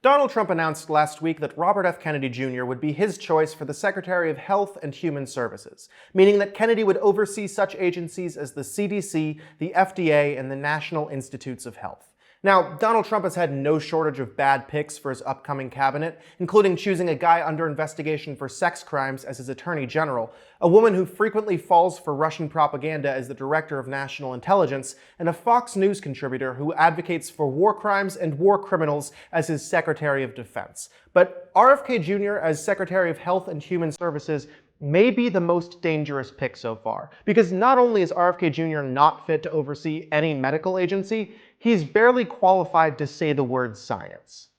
Donald Trump announced last week that Robert F. Kennedy Jr. would be his choice for the Secretary of Health and Human Services, meaning that Kennedy would oversee such agencies as the CDC, the FDA, and the National Institutes of Health. Now, Donald Trump has had no shortage of bad picks for his upcoming cabinet, including choosing a guy under investigation for sex crimes as his attorney general, a woman who frequently falls for Russian propaganda as the director of national intelligence, and a Fox News contributor who advocates for war crimes and war criminals as his secretary of defense. But RFK Jr. as Secretary of Health and Human Services may be the most dangerous pick so far, because not only is RFK Jr. not fit to oversee any medical agency, he's barely qualified to say the word science.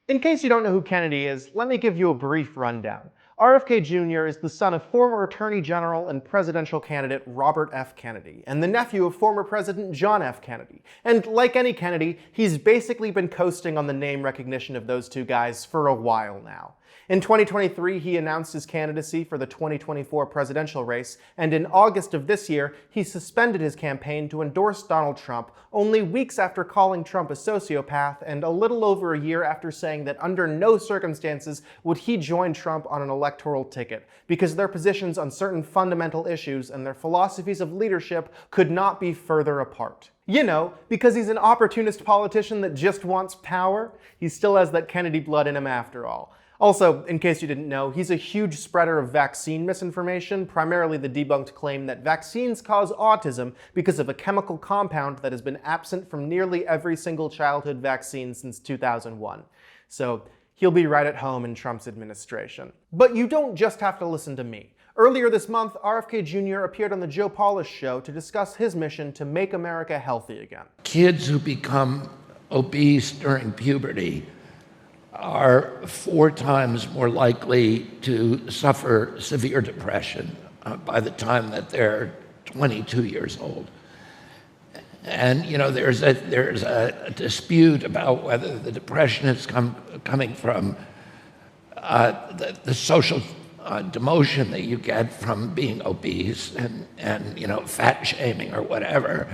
In case you don't know who Kennedy is, let me give you a brief rundown. RFK Jr. is the son of former Attorney General and presidential candidate Robert F. Kennedy, and the nephew of former President John F. Kennedy. And like any Kennedy, he's basically been coasting on the name recognition of those two guys for a while now. In 2023, he announced his candidacy for the 2024 presidential race, and in August of this year, he suspended his campaign to endorse Donald Trump only weeks after calling Trump a sociopath and a little over a year after saying that under no circumstances would he join Trump on an electoral ticket, because their positions on certain fundamental issues and their philosophies of leadership could not be further apart. You know, because he's an opportunist politician that just wants power. He still has that Kennedy blood in him after all. Also, in case you didn't know, he's a huge spreader of vaccine misinformation, primarily the debunked claim that vaccines cause autism because of a chemical compound that has been absent from nearly every single childhood vaccine since 2001. So he'll be right at home in Trump's administration. But you don't just have to listen to me. Earlier this month, RFK Jr. appeared on the Joe Polish Show to discuss his mission to make America healthy again. Kids who become obese during puberty are 4 times more likely to suffer severe depression by the time that they're 22 years old. And you know, there's a dispute about whether the depression is coming from the social demotion that you get from being obese and you know, fat shaming or whatever.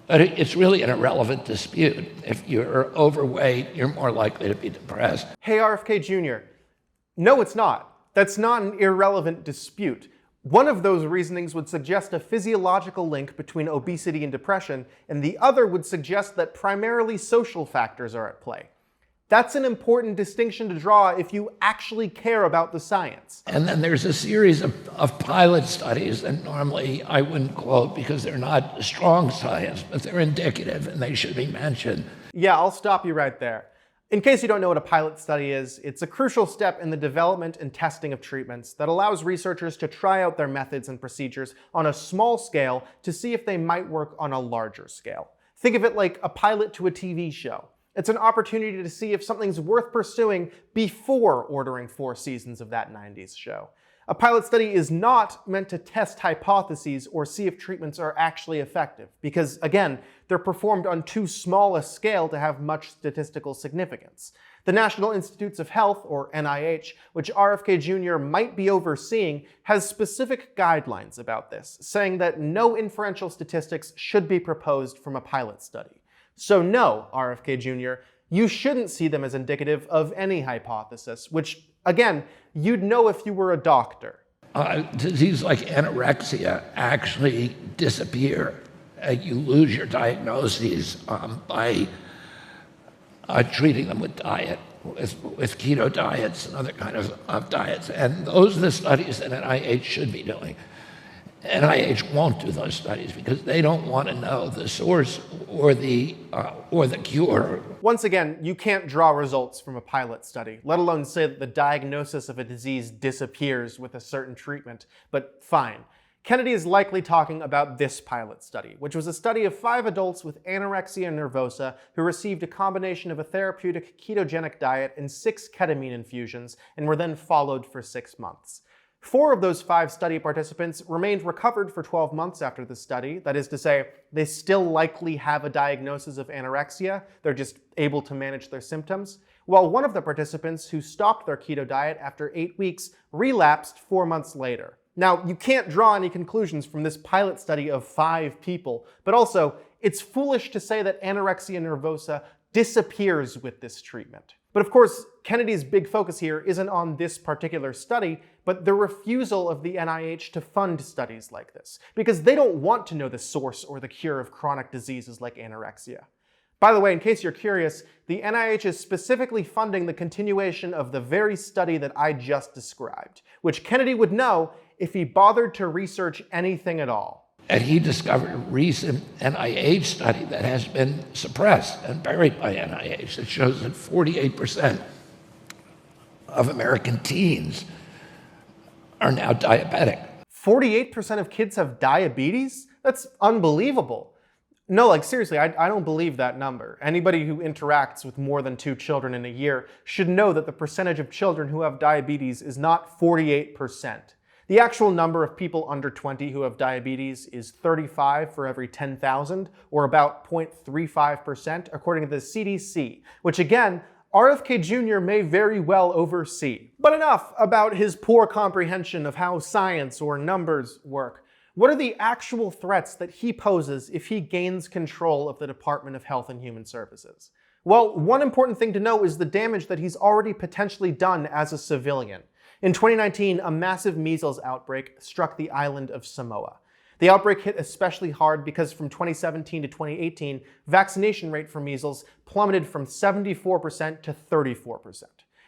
But it's really an irrelevant dispute. If you're overweight, you're more likely to be depressed. Hey, RFK Jr. No, it's not. That's not an irrelevant dispute. One of those reasonings would suggest a physiological link between obesity and depression, and the other would suggest that primarily social factors are at play. That's an important distinction to draw if you actually care about the science. And then there's a series of pilot studies that normally I wouldn't quote because they're not strong science, but they're indicative and they should be mentioned. Yeah, I'll stop you right there. In case you don't know what a pilot study is, it's a crucial step in the development and testing of treatments that allows researchers to try out their methods and procedures on a small scale to see if they might work on a larger scale. Think of it like a pilot to a TV show. It's an opportunity to see if something's worth pursuing before ordering 4 seasons of that 90s show. A pilot study is not meant to test hypotheses or see if treatments are actually effective, because again, they're performed on too small a scale to have much statistical significance. The National Institutes of Health, or NIH, which RFK Jr. might be overseeing, has specific guidelines about this, saying that no inferential statistics should be proposed from a pilot study. So no, RFK Jr., you shouldn't see them as indicative of any hypothesis, which, again, you'd know if you were a doctor. Diseases like anorexia actually disappear. You lose your diagnoses by treating them with diet, with keto diets and other kinds of diets. And those are the studies that NIH should be doing. NIH won't do those studies because they don't want to know the source or the cure. Once again, you can't draw results from a pilot study, let alone say that the diagnosis of a disease disappears with a certain treatment. But fine. Kennedy is likely talking about this pilot study, which was a study of 5 adults with anorexia nervosa who received a combination of a therapeutic ketogenic diet and 6 ketamine infusions and were then followed for 6 months. 4 of those 5 study participants remained recovered for 12 months after the study. That is to say, they still likely have a diagnosis of anorexia. They're just able to manage their symptoms. While one of the participants who stopped their keto diet after 8 weeks relapsed 4 months later. Now, you can't draw any conclusions from this pilot study of 5 people, but also, it's foolish to say that anorexia nervosa disappears with this treatment. But of course, Kennedy's big focus here isn't on this particular study, but the refusal of the NIH to fund studies like this, because they don't want to know the source or the cure of chronic diseases like anorexia. By the way, in case you're curious, the NIH is specifically funding the continuation of the very study that I just described, which Kennedy would know if he bothered to research anything at all. And he discovered a recent NIH study that has been suppressed and buried by NIH that shows that 48% of American teens are now diabetic. 48% of kids have diabetes? That's unbelievable. No, like seriously, I don't believe that number. Anybody who interacts with more than 2 children in a year should know that the percentage of children who have diabetes is not 48%. The actual number of people under 20 who have diabetes is 35 for every 10,000, or about 0.35%, according to the CDC, which again, RFK Jr. may very well oversee. But enough about his poor comprehension of how science or numbers work. What are the actual threats that he poses if he gains control of the Department of Health and Human Services? Well, one important thing to know is the damage that he's already potentially done as a civilian. In 2019, a massive measles outbreak struck the island of Samoa. The outbreak hit especially hard because from 2017 to 2018, vaccination rate for measles plummeted from 74% to 34%.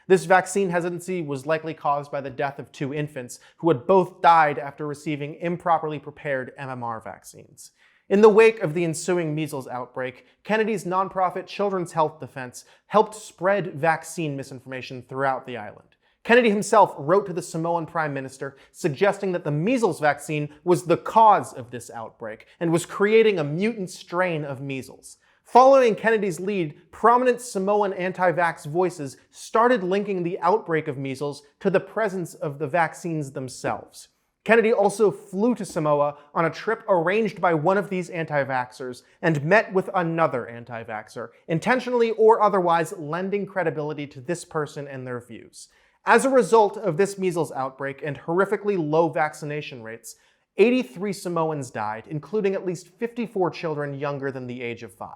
This vaccine hesitancy was likely caused by the death of 2 infants who had both died after receiving improperly prepared MMR vaccines. In the wake of the ensuing measles outbreak, Kennedy's nonprofit Children's Health Defense helped spread vaccine misinformation throughout the island. Kennedy himself wrote to the Samoan Prime Minister suggesting that the measles vaccine was the cause of this outbreak and was creating a mutant strain of measles. Following Kennedy's lead, prominent Samoan anti-vax voices started linking the outbreak of measles to the presence of the vaccines themselves. Kennedy also flew to Samoa on a trip arranged by one of these anti-vaxxers and met with another anti-vaxxer, intentionally or otherwise lending credibility to this person and their views. As a result of this measles outbreak and horrifically low vaccination rates, 83 Samoans died, including at least 54 children younger than the age of 5.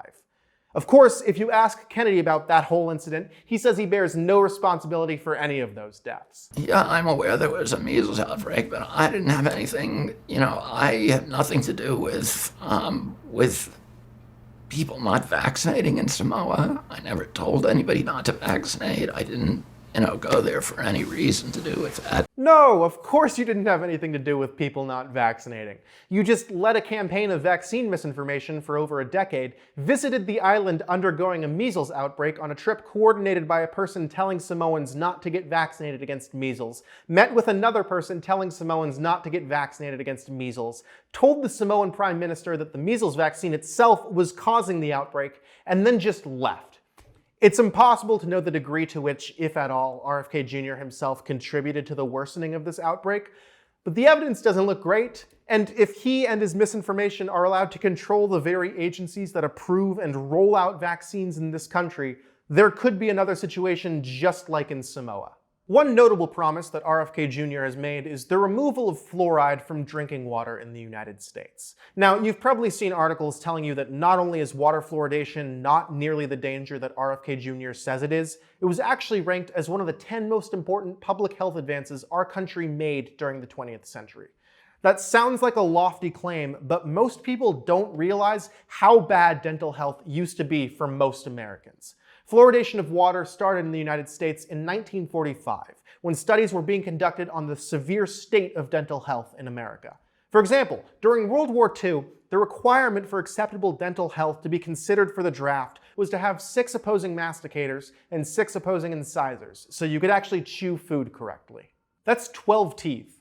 Of course, if you ask Kennedy about that whole incident, he says he bears no responsibility for any of those deaths. Yeah, I'm aware there was a measles outbreak, but I didn't have anything, I had nothing to do with people not vaccinating in Samoa. I never told anybody not to vaccinate. I didn't go there for any reason to do with that. No, of course you didn't have anything to do with people not vaccinating. You just led a campaign of vaccine misinformation for over a decade, visited the island undergoing a measles outbreak on a trip coordinated by a person telling Samoans not to get vaccinated against measles, met with another person telling Samoans not to get vaccinated against measles, told the Samoan Prime Minister that the measles vaccine itself was causing the outbreak, and then just left. It's impossible to know the degree to which, if at all, RFK Jr. himself contributed to the worsening of this outbreak, but the evidence doesn't look great, and if he and his misinformation are allowed to control the very agencies that approve and roll out vaccines in this country, there could be another situation just like in Samoa. One notable promise that RFK Jr. has made is the removal of fluoride from drinking water in the United States. Now, you've probably seen articles telling you that not only is water fluoridation not nearly the danger that RFK Jr. says it was actually ranked as one of the 10 most important public health advances our country made during the 20th century. That sounds like a lofty claim, but most people don't realize how bad dental health used to be for most Americans. Fluoridation of water started in the United States in 1945, when studies were being conducted on the severe state of dental health in America. For example, during World War II, the requirement for acceptable dental health to be considered for the draft was to have 6 opposing masticators and 6 opposing incisors, so you could actually chew food correctly. That's 12 teeth.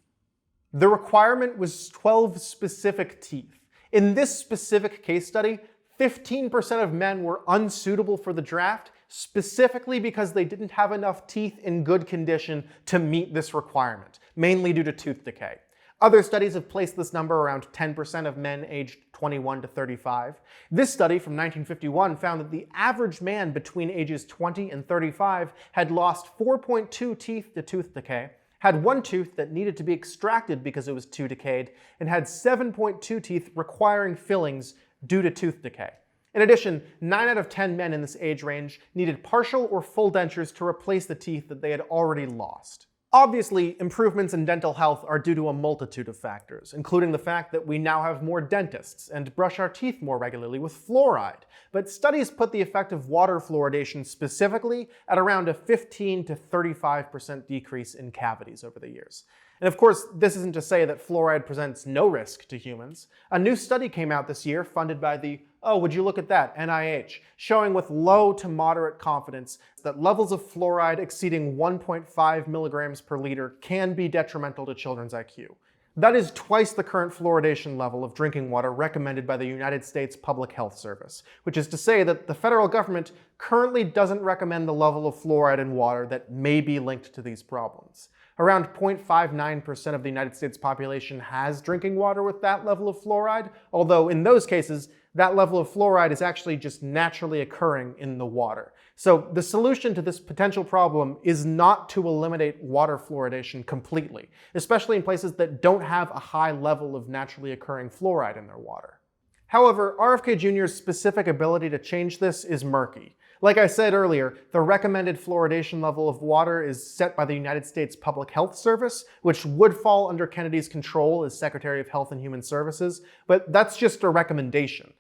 The requirement was 12 specific teeth. In this specific case study, 15% of men were unsuitable for the draft, specifically because they didn't have enough teeth in good condition to meet this requirement, mainly due to tooth decay. Other studies have placed this number around 10% of men aged 21 to 35. This study from 1951 found that the average man between ages 20 and 35 had lost 4.2 teeth to tooth decay, had one tooth that needed to be extracted because it was too decayed, and had 7.2 teeth requiring fillings due to tooth decay. In addition, 9 out of 10 men in this age range needed partial or full dentures to replace the teeth that they had already lost. Obviously, improvements in dental health are due to a multitude of factors, including the fact that we now have more dentists and brush our teeth more regularly with fluoride. But studies put the effect of water fluoridation specifically at around a 15 to 35% decrease in cavities over the years. And of course, this isn't to say that fluoride presents no risk to humans. A new study came out this year funded by the, oh, would you look at that, NIH, showing with low to moderate confidence that levels of fluoride exceeding 1.5 milligrams per liter can be detrimental to children's IQ. That is twice the current fluoridation level of drinking water recommended by the United States Public Health Service, which is to say that the federal government currently doesn't recommend the level of fluoride in water that may be linked to these problems. Around 0.59% of the United States population has drinking water with that level of fluoride, although in those cases, that level of fluoride is actually just naturally occurring in the water. So the solution to this potential problem is not to eliminate water fluoridation completely, especially in places that don't have a high level of naturally occurring fluoride in their water. However, RFK Jr.'s specific ability to change this is murky. Like I said earlier, the recommended fluoridation level of water is set by the United States Public Health Service, which would fall under Kennedy's control as Secretary of Health and Human Services, but that's just a recommendation.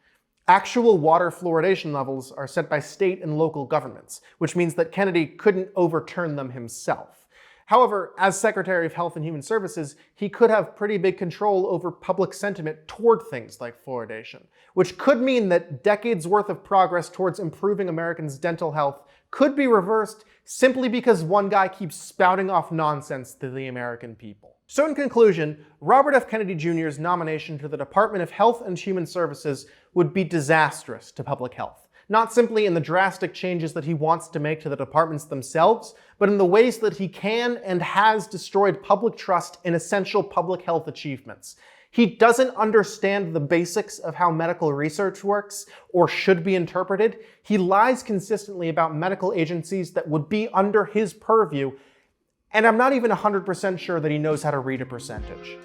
Actual water fluoridation levels are set by state and local governments, which means that Kennedy couldn't overturn them himself. However, as Secretary of Health and Human Services, he could have pretty big control over public sentiment toward things like fluoridation, which could mean that decades worth of progress towards improving Americans' dental health could be reversed simply because one guy keeps spouting off nonsense to the American people. So in conclusion, Robert F. Kennedy Jr.'s nomination to the Department of Health and Human Services would be disastrous to public health. Not simply in the drastic changes that he wants to make to the departments themselves, but in the ways that he can and has destroyed public trust in essential public health achievements. He doesn't understand the basics of how medical research works or should be interpreted. He lies consistently about medical agencies that would be under his purview, and I'm not even 100% sure that he knows how to read a percentage.